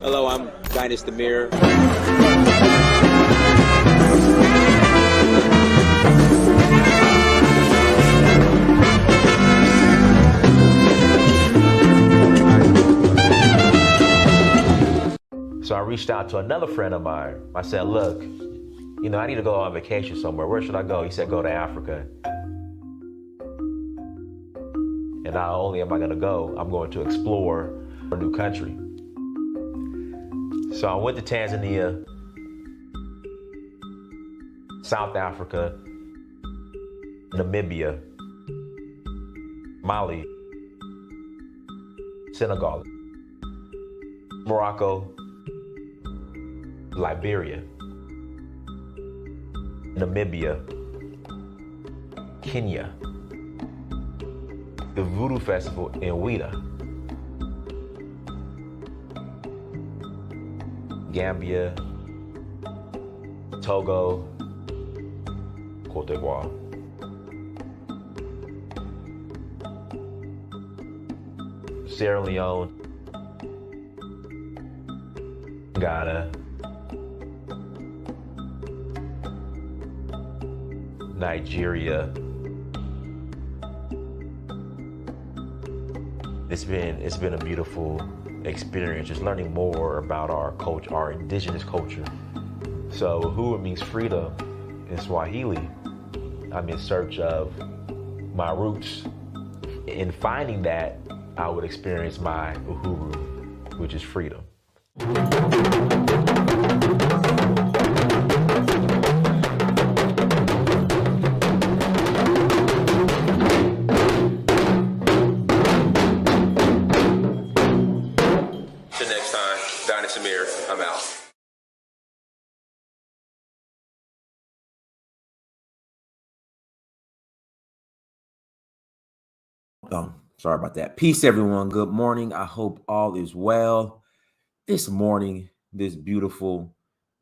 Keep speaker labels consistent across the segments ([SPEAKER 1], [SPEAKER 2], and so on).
[SPEAKER 1] Hello, I'm Dynast Amir.
[SPEAKER 2] So I reached out to another friend of mine. I said, look, I need to go on vacation somewhere. Where should I go? He said, go to Africa. And not only am I going to go, I'm going to explore a new country. So I went to Tanzania, South Africa, Namibia, Mali, Senegal, Morocco, Liberia, Namibia, Kenya, the Voodoo Festival in Ouida, Gambia, Togo, Cote d'Ivoire. Sierra Leone, Ghana, Nigeria. It's been a beautiful experience, just learning more about our culture, our indigenous culture. So Uhuru means freedom in Swahili. I'm in search of my roots. In finding that, I would experience my Uhuru, which is freedom.
[SPEAKER 1] Till next time, Dynast Amir, I'm out.
[SPEAKER 3] Oh, sorry about that. Peace, everyone. Good morning. I hope all is well. This morning, this beautiful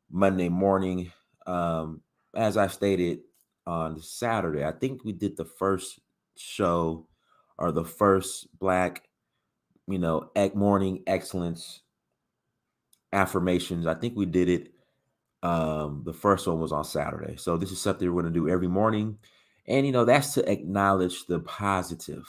[SPEAKER 3] Monday morning, as I stated on Saturday, I think we did the first show or the first Black, morning excellence affirmations. I think we did it. The first one was on Saturday. So this is something we're going to do every morning. And, that's to acknowledge the positive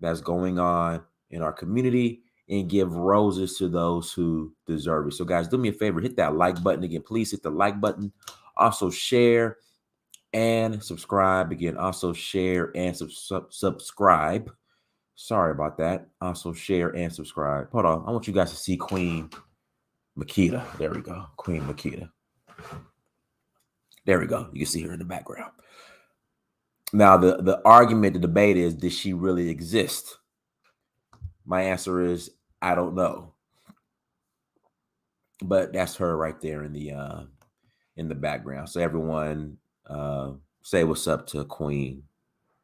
[SPEAKER 3] that's going on in our community and give roses to those who deserve it. So guys, do me a favor, hit that like button again. Please hit the like button. Also share and subscribe. Again, also share and subscribe. Sorry about that. Also share and subscribe. Hold on. I want you guys to see Queen Makita. There we go. Queen Makita. There we go. You can see her in the background. Now, the argument, the debate is, did she really exist? My answer is, I don't know. But that's her right there in the background. So everyone say what's up to Queen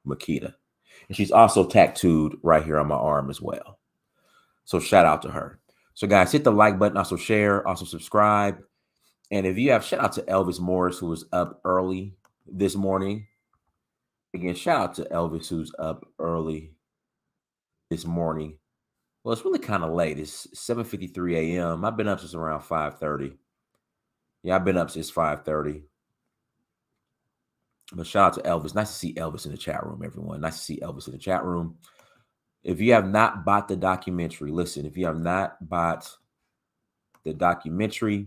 [SPEAKER 3] Makita. And she's also tattooed right here on my arm as well. So shout out to her. So guys, hit the like button, also share, also subscribe. And if you have, shout out to Elvis Morris, who was up early this morning. Again, shout out to Elvis, who's up early this morning. Well, it's really kind of late. It's 7:53 a.m. I've been up since around 5:30. Yeah, I've been up since 5:30. But shout out to Elvis. Nice to see Elvis in the chat room, everyone. Nice to see Elvis in the chat room. If you have not bought the documentary, listen, if you have not bought the documentary,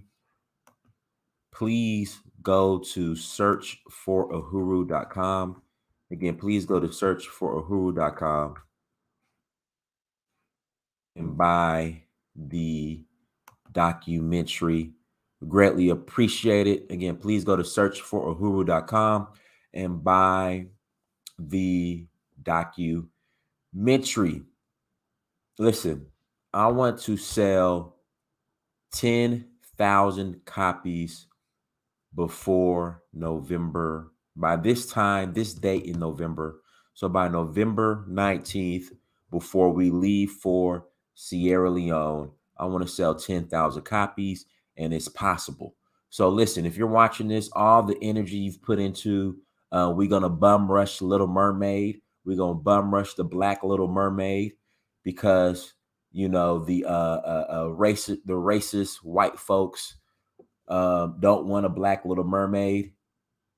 [SPEAKER 3] please go to searchforuhuru.com. Again, please go to searchforuhuru.com and buy the documentary. Greatly appreciate it. Again, please go to searchforuhuru.com and buy the documentary. Listen, I want to sell 10,000 copies before November. By this date in November. So by November 19th, before we leave for Sierra Leone, I want to sell 10,000 copies, and it's possible. So listen, if you're watching this, all the energy you've put into, we're going to bum rush Little Mermaid. We're going to bum rush the Black Little Mermaid because, the racist white folks don't want a black Little Mermaid.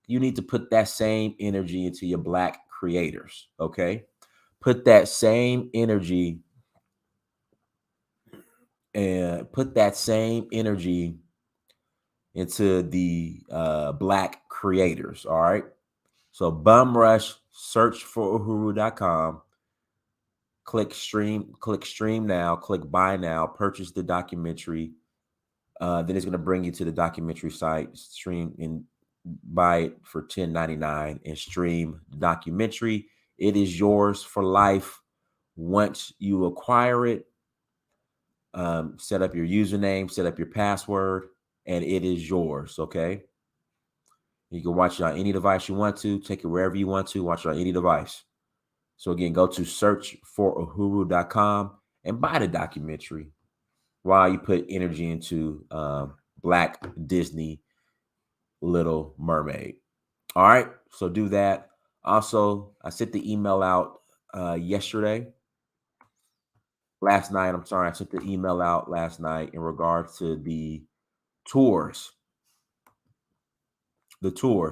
[SPEAKER 3] You need to put that same energy into your black creators. Okay, put that same energy into the black creators. All right. So bum rush, search for Uhuru.com, click stream now, click buy now, purchase the documentary. Then it's going to bring you to the documentary site, stream and buy it for $10.99 and stream the documentary. It is yours for life. Once you acquire it, set up your username, set up your password, and it is yours. Okay. You can watch it on any device you want to, take it wherever you want to, watch it on any device. So again, go to searchforuhuru.com and buy the documentary while you put energy into Black Disney Little Mermaid. All right, so do that. Also, I sent the email out last night. I sent the email out last night in regards to the tours.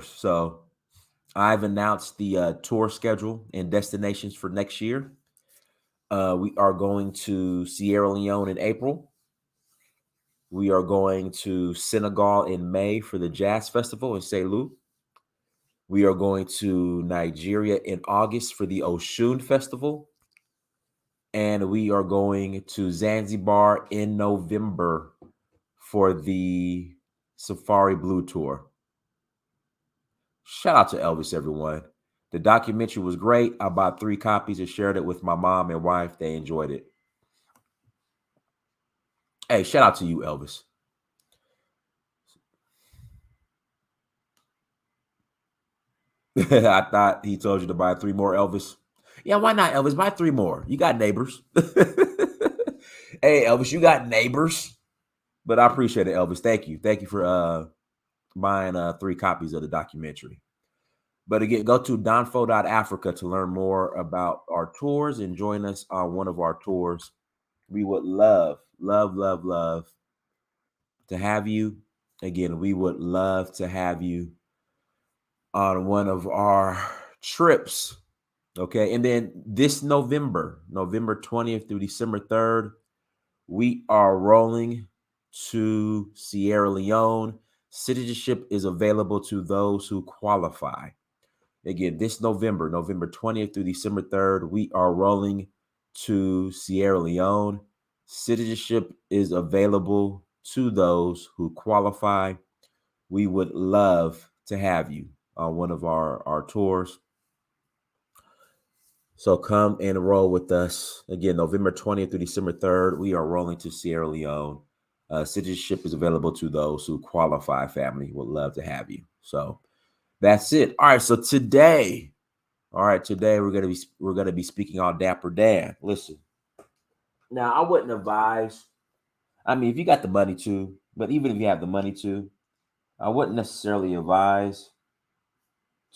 [SPEAKER 3] So I've announced the tour schedule and destinations for next year. We are going to Sierra Leone in April. We are going to Senegal in May for the Jazz Festival in Selu. We are going to Nigeria in August for the Oshun Festival. And we are going to Zanzibar in November for the Safari Blue Tour. Shout out to Elvis, everyone. The documentary was great. I bought 3 copies and shared it with my mom and wife. They enjoyed it. Hey, shout out to you, Elvis. I thought he told you to buy 3 more, Elvis. Yeah, why not, Elvis? Buy 3 more. You got neighbors. Hey, Elvis, you got neighbors. But I appreciate it, Elvis. Thank you. Thank you for buying 3 copies of the documentary. But again, go to donfo.africa to learn more about our tours and join us on one of our tours. We would love to have you. Again, we would love to have you on one of our trips. Okay. And then this November 20th through December 3rd, we are rolling to Sierra Leone. Citizenship is available to those who qualify. Again, this November 20th through December 3rd, we are rolling to Sierra Leone. Citizenship is available to those who qualify. We would love to have you on one of our tours. So come and roll with us. Again, November 20th through December 3rd, we are rolling to Sierra Leone. Citizenship is available to those who qualify. Family would love to have you. So that's it. All right. So today we're gonna be speaking on Dapper Dan. Listen, now I wouldn't advise. I mean, if you got the money to, but even if you have the money to, I wouldn't necessarily advise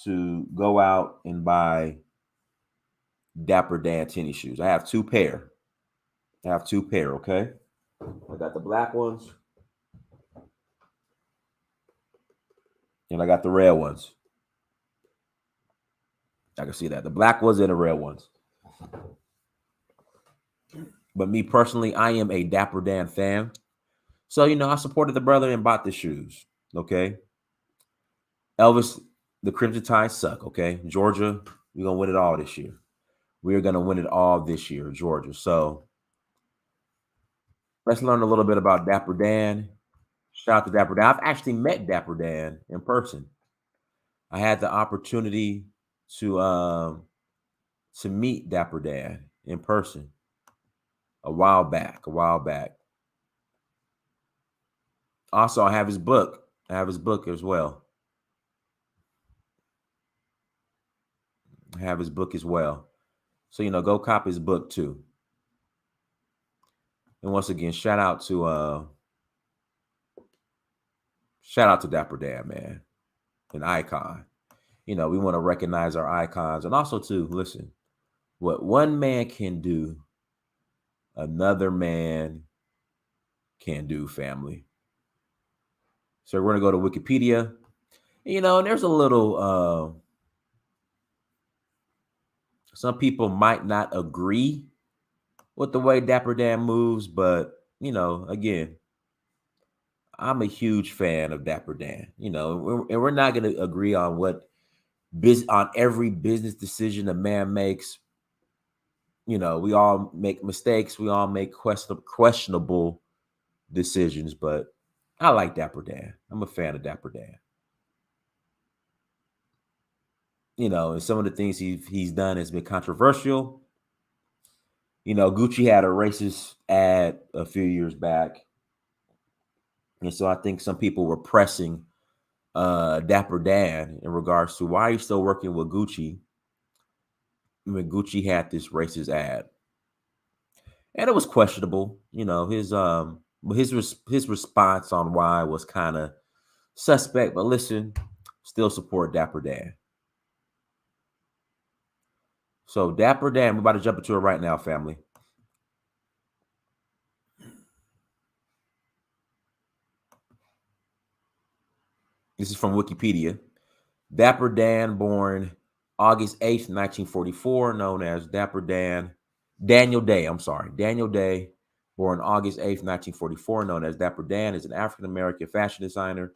[SPEAKER 3] to go out and buy Dapper Dan tennis shoes. I have 2 pair. Okay. I got the black ones and I got the red ones. I can see that. The black ones and the red ones. But me personally, I am a Dapper Dan fan. So, I supported the brother and bought the shoes. Okay. Elvis, the Crimson Tide suck. Okay. Georgia, we're going to win it all this year. We're going to win it all this year, Georgia. So let's learn a little bit about Dapper Dan. Shout out to Dapper Dan. I've actually met Dapper Dan in person. I had the opportunity to meet Dapper Dan in person a while back. Also, I have his book. As well. So, go copy his book too. And once again, shout out to Dapper Dan, man. An icon. We want to recognize our icons. And also, too, listen, what one man can do, another man can do, family. So we're going to go to Wikipedia. And there's a little, some people might not agree with the way Dapper Dan moves, but, again, I'm a huge fan of Dapper Dan, and we're not going to agree on on every business decision a man makes. We all make mistakes. We all make questionable decisions, but I like Dapper Dan. I'm a fan of Dapper Dan. And some of the things he's done has been controversial. Gucci had a racist ad a few years back. And so I think some people were pressing Dapper Dan in regards to why are you still working with Gucci when Gucci had this racist ad. And it was questionable. His response on why was kind of suspect, but listen, still support Dapper Dan. So Dapper Dan, we're about to jump into it right now, family. This is from Wikipedia. Dapper Dan, born August 8th, 1944, known as Dapper Dan. Daniel Day, Daniel Day, born August 8th, 1944, known as Dapper Dan, is an African-American fashion designer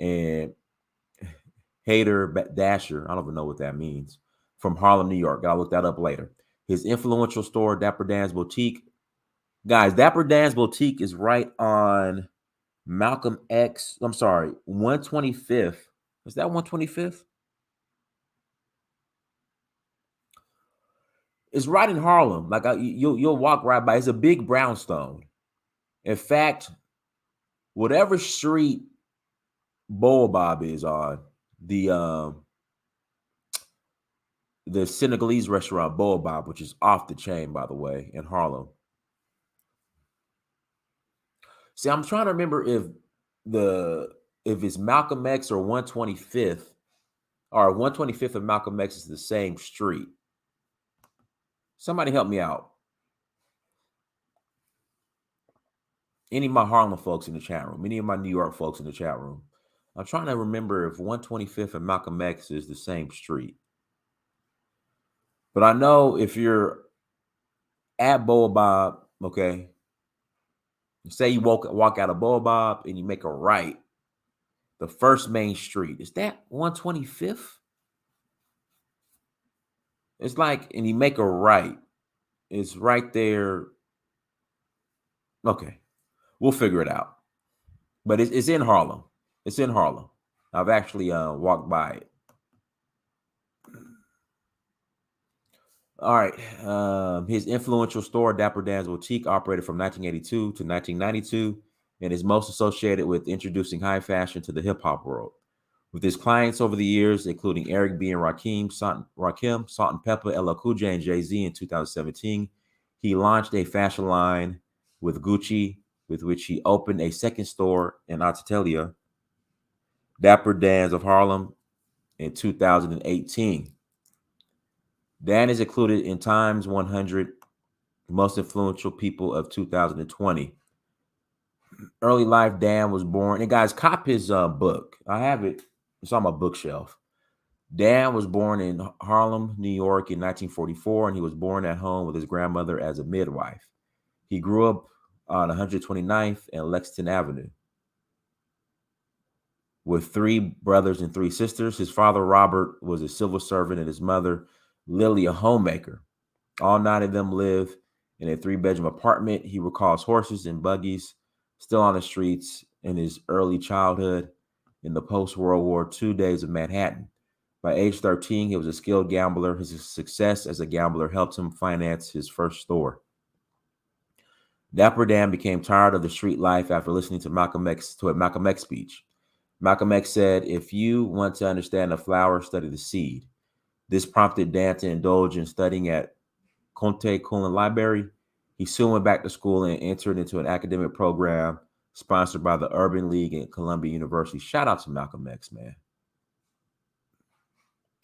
[SPEAKER 3] and hater dasher. I don't even know what that means. From Harlem, New York. Gotta look that up later. His influential store, Dapper Dan's Boutique. Guys, Dapper Dan's Boutique is right on Malcolm X. I'm sorry, 125th. Is that 125th? It's right in Harlem. Like you'll walk right by. It's a big brownstone. In fact, whatever street Bob is on, the Senegalese restaurant Bob, which is off the chain, by the way, in Harlem. See, I'm trying to remember if it's Malcolm X or 125th, or 125th and Malcolm X is the same street. Somebody help me out. Any of my Harlem folks in the chat room, any of my New York folks in the chat room. I'm trying to remember if 125th and Malcolm X is the same street. But I know if you're at Bob, okay, say you walk out of Bob and you make a right, the first main street, is that 125th? It's like, and you make a right, it's right there. Okay, we'll figure it out. But it's in Harlem. It's in Harlem. I've actually walked by it. All right. His influential store, Dapper Dan's Boutique, operated from 1982 to 1992 and is most associated with introducing high fashion to the hip hop world. With his clients over the years, including Eric B. and Rakim, Salt and Pepper, LL Cool J, and Jay-Z in 2017, he launched a fashion line with Gucci, with which he opened a second store in Atatelia, Dapper Dan's of Harlem, in 2018. Dan is included in Time's 100 most influential people of 2020. Early life, Dan was born, and guys, cop his book. I have it. It's on my bookshelf. Dan was born in Harlem, New York in 1944, and he was born at home with his grandmother as a midwife. He grew up on 129th and Lexington Avenue with three brothers and three sisters. His father, Robert, was a civil servant, and his mother, Lily, a homemaker. All nine of them live in a 3-bedroom apartment. He recalls horses and buggies still on the streets in his early childhood in the post-World War II days of Manhattan. By age 13, he was a skilled gambler. His success as a gambler helped him finance his first store. Dapper Dan became tired of the street life after listening to a Malcolm X speech. Malcolm X said, "If you want to understand the flower, study the seed." This prompted Dan to indulge in studying at Conte Cullen Library. He soon went back to school and entered into an academic program sponsored by the Urban League and Columbia University. Shout out to Malcolm X, man.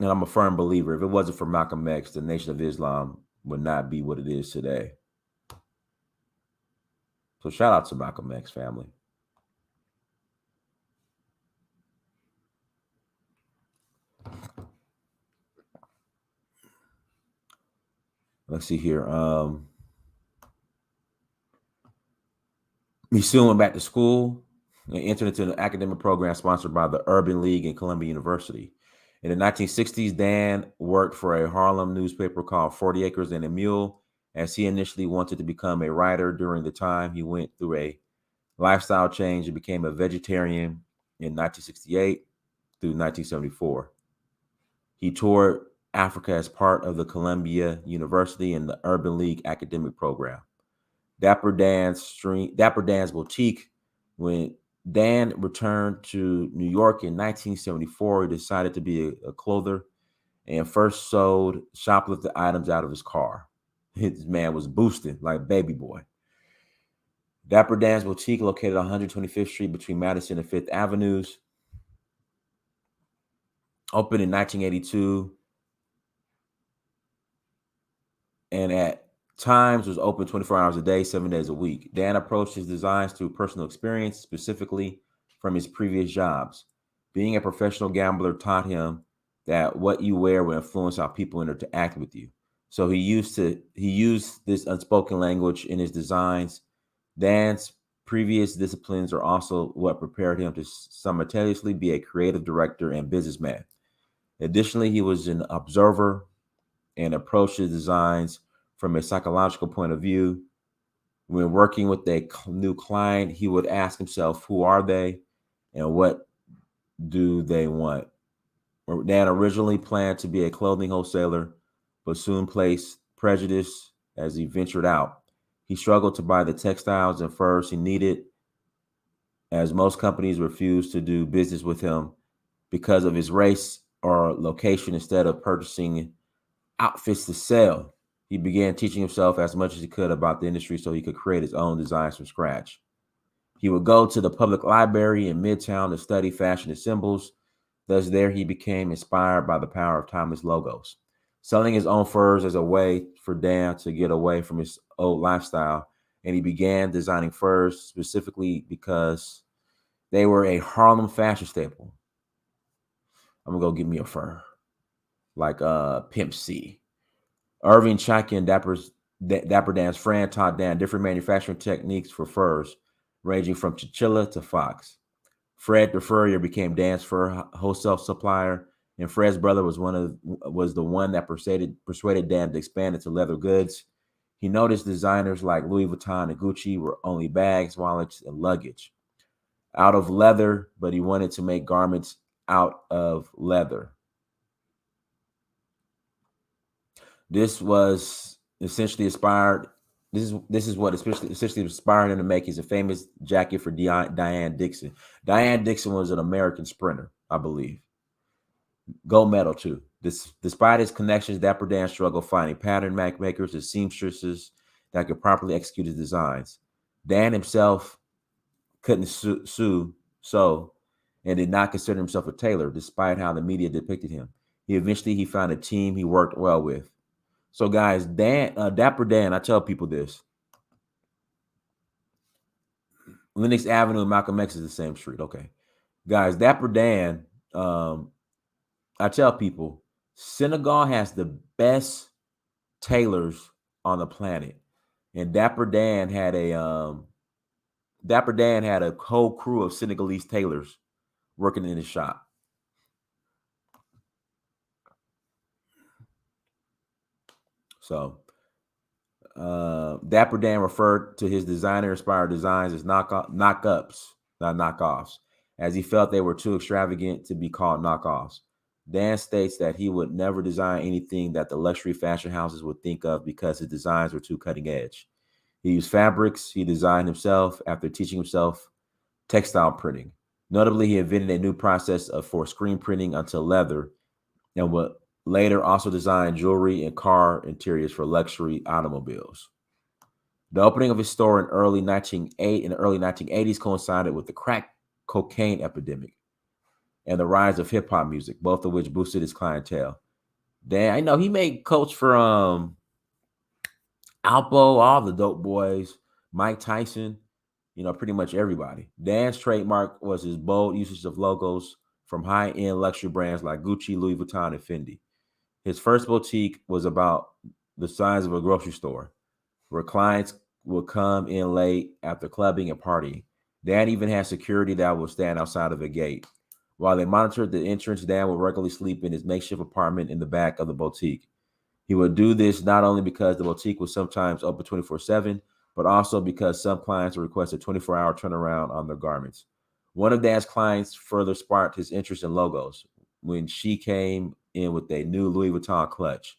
[SPEAKER 3] And I'm a firm believer, if it wasn't for Malcolm X, the Nation of Islam would not be what it is today. So shout out to Malcolm X family. Let's see here. He soon went back to school and entered into an academic program sponsored by the Urban League and Columbia University. In the 1960s, Dan worked for a Harlem newspaper called 40 Acres and a Mule, as he initially wanted to become a writer. During the time, he went through a lifestyle change and became a vegetarian in 1968 through 1974. He toured Africa as part of the Columbia University and the Urban League academic program. Dapper Dan's boutique. When Dan returned to New York in 1974, he decided to be a clother and first sold shoplifted items out of his car. His man was boosting like baby boy. Dapper Dan's boutique, located on 125th Street between Madison and Fifth Avenues, opened in 1982 and at times was open 24 hours a day, 7 days a week. Dan approached his designs through personal experience, specifically from his previous jobs. Being a professional gambler taught him that what you wear will influence how people interact with you. So he used this unspoken language in his designs. Dan's previous disciplines are also what prepared him to simultaneously be a creative director and businessman. Additionally, he was an observer and approached his designs from a psychological point of view. When working with a new client, he would ask himself, who are they and what do they want? Dan originally planned to be a clothing wholesaler, but soon placed prejudice as he ventured out. He struggled to buy the textiles and furs he needed, as most companies refused to do business with him because of his race or location. Instead of purchasing outfits to sell, he began teaching himself as much as he could about the industry so he could create his own designs from scratch. He would go to the public library in Midtown to study fashion and symbols. Thus, there he became inspired by the power of timeless logos. Selling his own furs as a way for Dan to get away from his old lifestyle, and he began designing furs specifically because they were a Harlem fashion staple. I'm gonna go get me a fur, like Pimp C. Irving Chaikin, Dapper Dan's friend, taught Dan different manufacturing techniques for furs, ranging from chinchilla to fox. Fred the Furrier became Dan's fur wholesale supplier, and Fred's brother was the one that persuaded Dan to expand into leather goods. He noticed designers like Louis Vuitton and Gucci were only bags, wallets, and luggage out of leather, but he wanted to make garments out of leather. This was essentially inspired. This is what essentially inspired him to make his famous jacket for Diane Dixon. Diane Dixon was an American sprinter, I believe. Gold medal too. Despite his connections, Dapper Dan struggled finding pattern makers and seamstresses that could properly execute his designs. Dan himself couldn't sew and did not consider himself a tailor, despite how the media depicted him. He found a team he worked well with. So, guys, Dapper Dan, I tell people this. Lenox Avenue and Malcolm X is the same street. Okay. Guys, Dapper Dan, I tell people, Senegal has the best tailors on the planet. And Dapper Dan had a whole crew of Senegalese tailors working in his shop. So Dapper Dan referred to his designer-inspired designs as knock-ups, not knockoffs, as he felt they were too extravagant to be called knockoffs. Dan states that he would never design anything that the luxury fashion houses would think of because his designs were too cutting edge. He used fabrics he designed himself after teaching himself textile printing. Notably, he invented a new process for screen printing onto leather and would later also design jewelry and car interiors for luxury automobiles. The opening of his store in the early 1980s coincided with the crack cocaine epidemic and the rise of hip hop music, both of which boosted his clientele. Dan, I know he made coats for Alpo, all the dope boys, Mike Tyson. pretty much everybody. Dan's trademark was his bold usage of logos from high-end luxury brands like Gucci, Louis Vuitton, and Fendi. His first boutique was about the size of a grocery store, where clients would come in late after clubbing and partying. Dan even had security that would stand outside of a gate. While they monitored the entrance, Dan would regularly sleep in his makeshift apartment in the back of the boutique. He would do this not only because the boutique was sometimes open 24/7, but also because some clients would request a 24-hour turnaround on their garments. One of Dan's clients further sparked his interest in logos when she came in with a new Louis Vuitton clutch.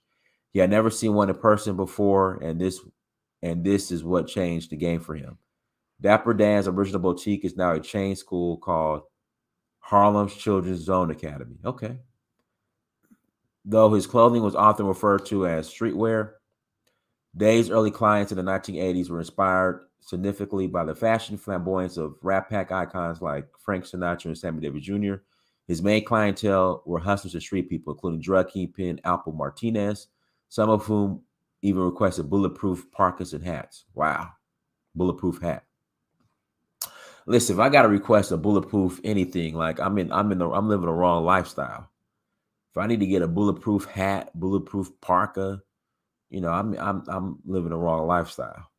[SPEAKER 3] He had never seen one in person before, and this is what changed the game for him. Dapper Dan's original boutique is now a chain school called Harlem's Children's Zone Academy. Okay. Though his clothing was often referred to as streetwear, Day's early clients in the 1980s were inspired significantly by the fashion flamboyance of Rat Pack icons like Frank Sinatra and Sammy Davis Jr. His main clientele were hustlers and street people, including drug kingpin Alpo Martinez, some of whom even requested bulletproof parkas and hats. Wow, bulletproof hat. Listen, if I got to request a bulletproof anything, like I'm living the wrong lifestyle. If I need to get a bulletproof hat, bulletproof parka, I'm living the wrong lifestyle.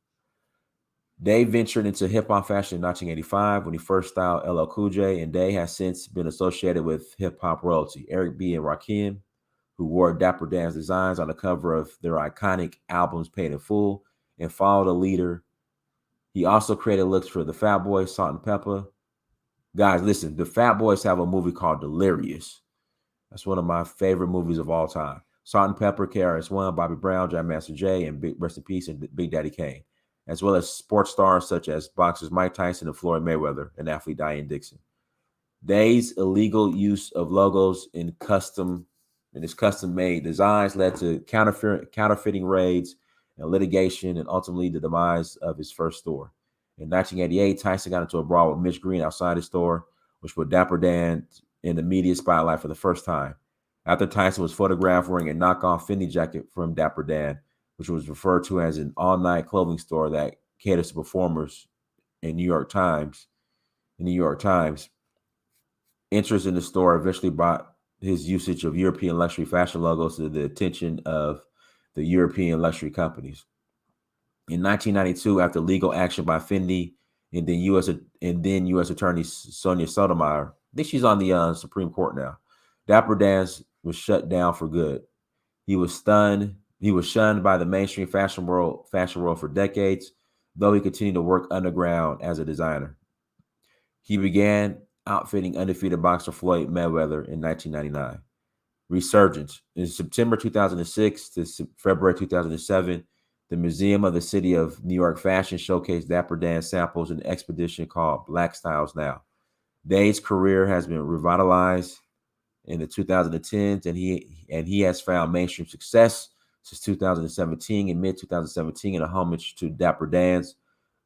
[SPEAKER 3] Day ventured into hip hop fashion in 1985 when he first styled LL Cool J, and Day has since been associated with hip hop royalty. Eric B. and Rakim, who wore Dapper Dan's designs on the cover of their iconic albums Paid in Full, and followed a leader. He also created looks for the Fat Boys, Salt and Pepper. Guys, listen, the Fat Boys have a movie called Delirious. That's one of my favorite movies of all time. Salt and Pepper, KRS-One, Bobby Brown, Jam Master Jay, and Rest in Peace, and Big Daddy Kane, as well as sports stars such as boxers Mike Tyson and Floyd Mayweather, and athlete Diane Dixon. Day's illegal use of logos in his custom-made designs led to counterfeiting raids and litigation, and ultimately the demise of his first store. In 1988, Tyson got into a brawl with Mitch Green outside his store, which put Dapper Dan in the media spotlight for the first time. After Tyson was photographed wearing a knockoff Fendi jacket from Dapper Dan, which was referred to as an all-night clothing store that caters to performers in New York Times, interest in the store eventually brought his usage of European luxury fashion logos to the attention of the European luxury companies. In 1992, after legal action by Fendi and then U.S. Attorney Sonia Sotomayor, I think she's on the Supreme Court now, Dapper Dan was shut down for good. He was shunned by the mainstream fashion world for decades, though he continued to work underground as a designer. He began outfitting undefeated boxer Floyd Mayweather in 1999. Resurgence. In September 2006 to February 2007, the Museum of the City of New York Fashion showcased Dapper Dan samples in an expedition called Black Styles Now. Day's career has been revitalized in the 2010s, and he has found mainstream success since 2017. In mid-2017, in a homage to Dapper Dan's,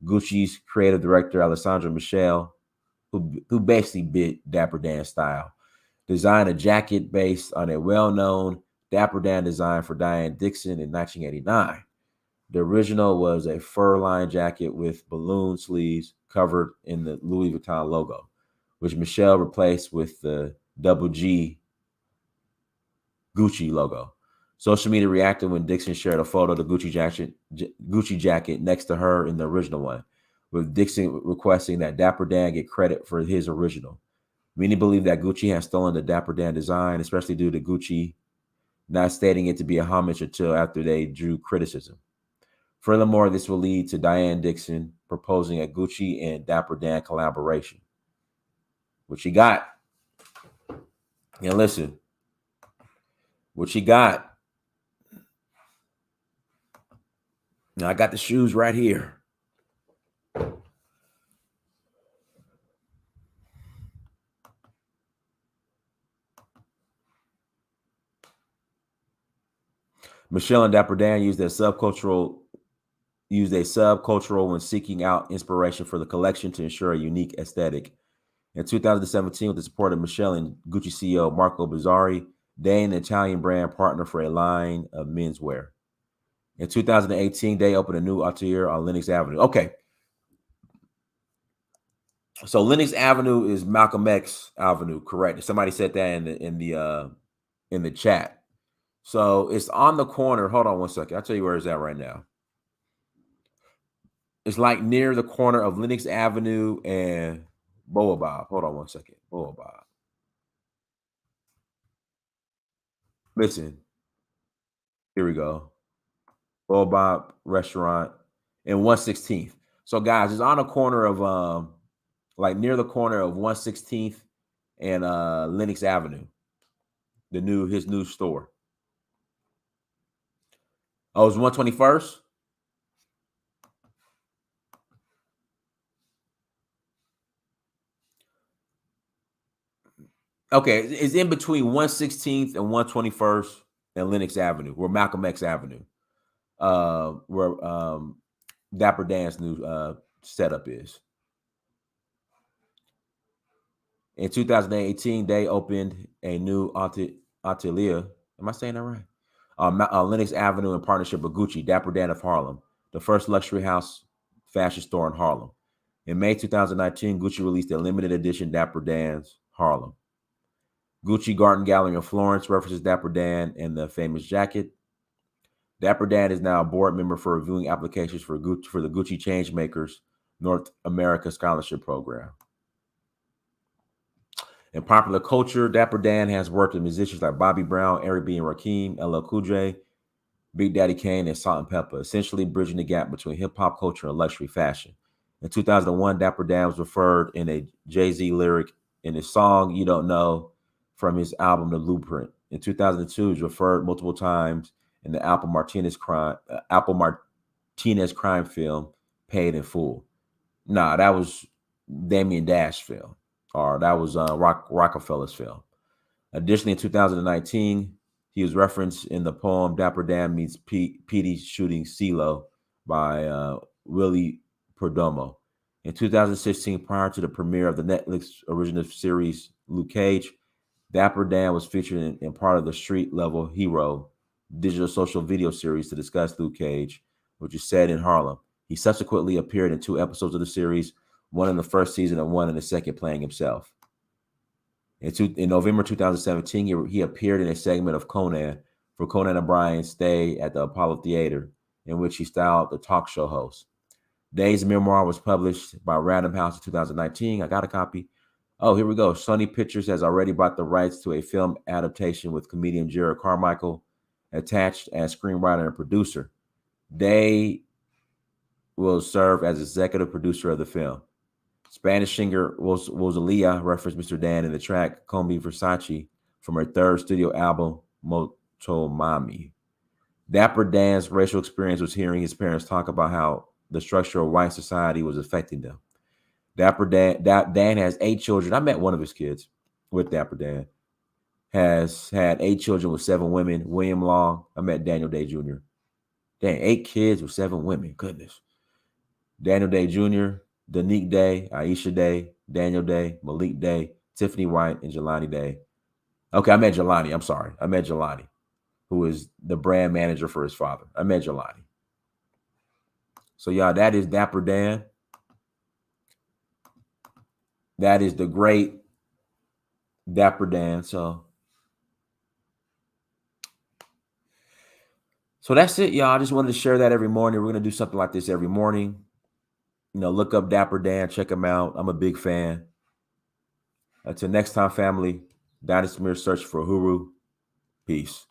[SPEAKER 3] Gucci's creative director Alessandro Michele, who basically bit Dapper Dan's style, designed a jacket based on a well-known Dapper Dan design for Diane Dixon in 1989. The original was a fur-lined jacket with balloon sleeves covered in the Louis Vuitton logo, which Michele replaced with the double G Gucci logo. Social media reacted when Dixon shared a photo of the Gucci jacket next to her in the original one, with Dixon requesting that Dapper Dan get credit for his original. Many believe that Gucci has stolen the Dapper Dan design, especially due to Gucci not stating it to be a homage until after they drew criticism. Furthermore, this will lead to Diane Dixon proposing a Gucci and Dapper Dan collaboration, which she got. And listen, what she got. Now, I got the shoes right here. Michele and Dapper Dan used a subcultural when seeking out inspiration for the collection to ensure a unique aesthetic. In 2017, with the support of Michele and Gucci CEO Marco Bizzarri, Day and the Italian brand partnered for a line of menswear. In 2018, Day opened a new atelier on Lenox Avenue. Okay. So Lenox Avenue is Malcolm X Avenue, correct? Somebody said that in the chat. So it's on the corner. Hold on one second. I'll tell you where it's at right now. It's like near the corner of Lenox Avenue and Boab. Hold on one second. Boab. Listen, here we go. Boab Restaurant and 116th. So guys, it's on the corner of like near the corner of 116th and Lenox Avenue. His new store. Oh, it's 121st? Okay, it's in between 116th and 121st and Lenox Avenue, where Malcolm X Avenue, where Dapper Dan's new setup is. In 2018, they opened a new atelier. Am I saying that right? Lenox Avenue in partnership with Gucci, Dapper Dan of Harlem, the first luxury house fashion store in Harlem. In May 2019, Gucci released a limited edition Dapper Dan's Harlem. Gucci Garden Gallery in Florence references Dapper Dan and the famous jacket. Dapper Dan is now a board member for reviewing applications for the Gucci Changemakers North America Scholarship Program. In popular culture, Dapper Dan has worked with musicians like Bobby Brown, Eric B. and Rakim, LL Cool J, Big Daddy Kane, and Salt and Pepper, essentially bridging the gap between hip-hop culture and luxury fashion. In 2001, Dapper Dan was referred in a Jay-Z lyric in his song You Don't Know from his album The Blueprint. In 2002, he was referred multiple times in the Apple Martinez crime film Paid in Full. Nah, that was Damien Dash film, or that was Rockefeller's film. Additionally, in 2019, he was referenced in the poem Dapper Dan Meets Petey Shooting CeeLo by Willie Perdomo. In 2016, prior to the premiere of the Netflix original series Luke Cage, Dapper Dan was featured in part of the Street Level Hero digital social video series to discuss Luke Cage, which is set in Harlem. He subsequently appeared in 2 episodes of the series, one in the first season and one in the second, playing himself. In November 2017, he appeared in a segment of Conan for Conan O'Brien's Stay at the Apollo Theater, in which he styled the talk show host. Day's memoir was published by Random House in 2019. I got a copy. Oh, here we go. Sony Pictures has already bought the rights to a film adaptation with comedian Jared Carmichael attached as screenwriter and producer. Day will serve as executive producer of the film. Spanish singer Rosalia referenced Mr. Dan in the track Combi Versace from her third studio album, Motomami. Dapper Dan's racial experience was hearing his parents talk about how the structure of white society was affecting them. Dapper Dan has 8 children. I met one of his kids with Dapper Dan. Has had 8 children with 7 women. William Long. I met Daniel Day Jr. Dang, 8 kids with 7 women. Goodness. Daniel Day Jr., Danique Day, Aisha Day, Daniel Day, Malik Day, Tiffany White, and Jelani Day. Okay, I met Jelani. I'm sorry. I met Jelani, who is the brand manager for his father. I met Jelani. So, y'all, that is Dapper Dan. That is the great Dapper Dan. So that's it, y'all. I just wanted to share that every morning. We're going to do something like this every morning. Look up Dapper Dan. Check him out. I'm a big fan. Until next time, family, Dynasty Mirror Search for Uhuru. Peace.